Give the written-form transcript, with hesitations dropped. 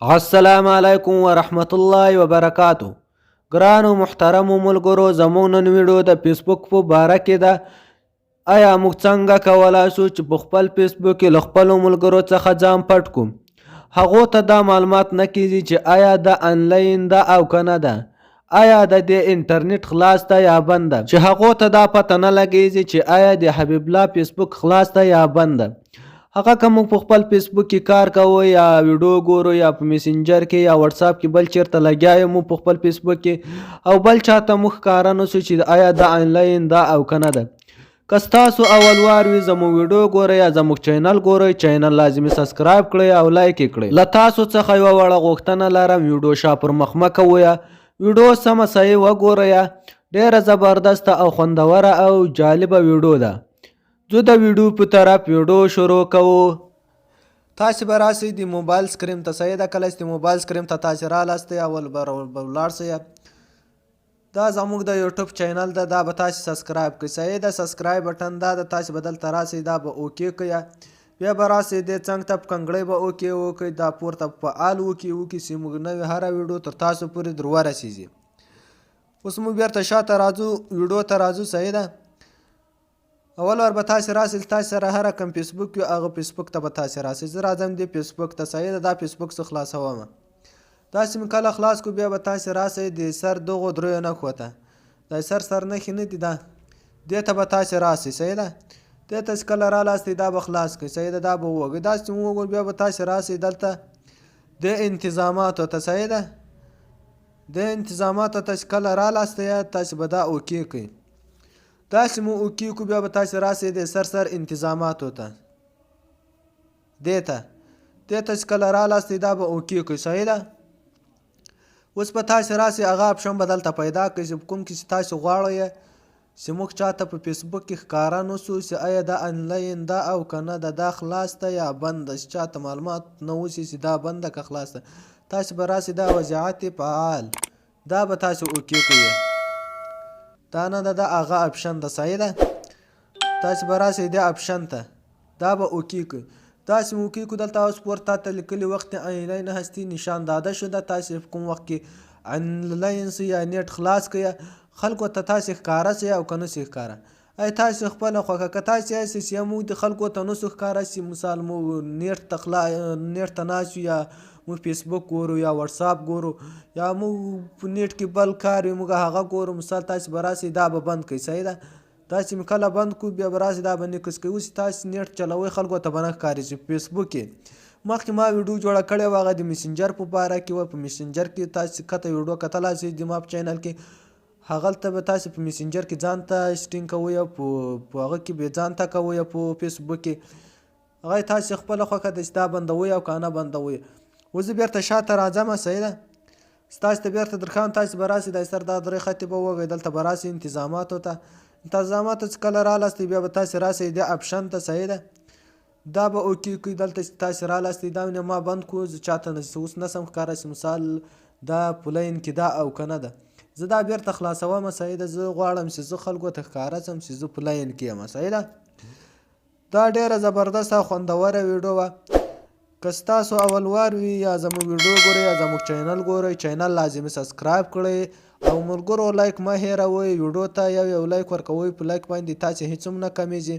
السلام علیکم ورحمت الله وبرکاتو. ګرانو محترمو ملګرو، زموږ نن ویډیو د فیسبوک په باره کې ده. آیا موږ څنګه کولی شو چې په خپل فیسبوک کې له خپلو ملګرو څخه ځان پټ کړو؟ هغو ته دا معلومات نه کیږي چې آیا دا آنلاین ده او که نه ده، آیا د دې انټرنیټ خلاص ده یا بند ده، چې هغو ته دا پته نه لګیږي چې آیا د حبیب الله فیسبوک خلاص ده یا بند ده. هغه که موږ په خپل فیسبوک کې کار کوو یا ویډیو ګورو یا په میسنجر کې یا واتساپ کې بل چیرته لګیا یو مو په خپل فیسبوک کې او بل چاته موږ ښکاره نه سو چې آیا دا آنلاین ده او که نه ده. که ستاسو اول وار وي زموږ ویډیو ګورئ یا زموږ چینل ګورئ، چینل لازمي سبسکرایب کړئ او لایک یې کړئ. له تاسو څخه یوه وړه غوښتنه لرم، ویډیو شا پر مخ مه کوئ، ویډیو سمه صحیح وګورئ. ډیره زبردسته او خوندوره او جالبه ویډیو ده. زه د ویډیو په طرف ویډیو شروع کوو. تاسې به راسئ د موبایل سکرین ته. صحیح ده، کله چې د موبایل سکرین ته تاسې رالاستئ اول به ولاړ سئ. دا زموږ د یوټیوب چینل ده، دا به تاسې سبسکرایب کړئ. صحیح ده، سبسکرایب بټن دا ده، تاسې به دلته راسئ، دا به اوکې کړئ. بیا به راسئ دې څنګ ته په کنګړۍ به اوکې وکړئ، دا پورته فعال وکړئ چې موږ نوې هره ویډیو تر تاسو پورې در ورسیږي. اوس موږ بیرته شاته راځو، ویډیو ته راځو. صحیح ده، اول وار به تاسې راسئ، تاسې سره هره کوم فیسبوک وي هغه فیسبوک ته به تاسې راسئ. زه راځم دې فیسبوک ته. صحیح ده، دا فیسبوک زه خلاصوم. داسې مې کله خلاص کړو، بیا به تاسې راسئ د سر دغو دریو نښو ته. د سر نښې نه دي، دا دې ته به تاسې راسئ. صحیح ده، دې ته چې کله رالاستئ دا به خلاص کړئ. صحیح ده، دا به ووږئ. داسې چې ووږئ بیا به تاسې راسئ دلته د انتظاماتو ته. صحیح ده، د انتظاماتو ته چې کله رالاستئ تاسې به دا اوکې کړئ. داسې مو اوکې کړو، بیا به تاسې راسئ د سر انتظاماتو ته. دې ته چې کله رالاستئ دا به اوکې کړئ. صحیح ده، اوس به تاسې راسئ، هغه اپشن به دلته پیدا کړئ چې کوم کې چې تاسې غواړئ چې موږ چاته په فیسبوک کې ښکاره نه سو چې آیا دا آنلاین ده او که نه ده، دا خلاص ده یا بند ده، چې چاته معلومات نه وشي چې دا بند ده که خلاص ده. تاسې به راسئ دا وضعیت فعال، دا به تاسې اوکې کړئ. دا نه ده، دا هغه اپشن ده. صحیح ده، تاسې به راسئ دې اپشن ته، دا به اوکې کړئ. داسې مو اوکې کړو. دلته اوس پورته تاته لیکلي وقت آنلاین هستی نشان داده شده. تاسې په کوم وخت کې آنلاین سئ یا نیټ خلاص کړئ، خلکو ته تاسې ښکاره سئ او که نه سئ ښکاره. ای تاسې خپله خوښه، که تاسې یاستئ چې موږ د خلکو ته نه سو ښکاره چې مثال موږ نیټ ته ناست یو یا موږ فیسبوک ګورو یا واتساپ ګورو یا موږ په نیټ کې بل کار وي موږ هغه ګورو، مثال تاسې به راسئ دا به بند کړئ. صحیح ده، داسې مې کله بند کړو بیا به راسئ دا به نیکس کوئ. اوس تاسې نیټ چلوئ خلکو ته به نه ښکاري چې فیسبوک کې مخکې ما ویډیو جوړه کړې وه، هغه د میسنجر په باره کې وه. په میسنجر کې تاسې کته ویډیو کتلای شئ زما په چینل کې. هغلته به تاسې په میسنجر کې ځان ته سټینګ کوئ او په هغه کې به ځان ته کوئ په فیسبوک کې. هغه تاسې خپله خوښه ده چې دا بندوئ او که نه بندوئ. اوس زه بیرته شاته راځم. صحیح ده، ستاسې ته بیرته درخوام، تاسې به راسئ دا سر دا درې خطې به ووږئ، دلته به راسئ انتظاماتو ته. انتظاماتو چې کله رالاستئ بیا به تاسې راسئ دې اپشن ته. صحیح ده، دا به اوکې کړئ. دلته چې تاسې رالاستئ دا ما بند کړو، زه چاته اوس نه سم ښکاره چې مثال دا په لاین کې ده او که نه ده. زه دا بیرته خلاصوم. صحیح ده، زه غواړم چې زه خلکو ته ښکاره شم چې زه په لاین کې یم. صحیح ده، دا ډیره زبردسته او خوندوره ویډیو وه. که ستاسو اول وار وي یا زموږ ویډیو ګورئ یا زموږ چینل ګورئ، چینل لازمي سبسکرایب کړئ او ملګرو لایک مه هېروئ. ویډیو ته یو لایک ورکوئ، په لایک باندې تاسې هیڅ هم نه کمیږي.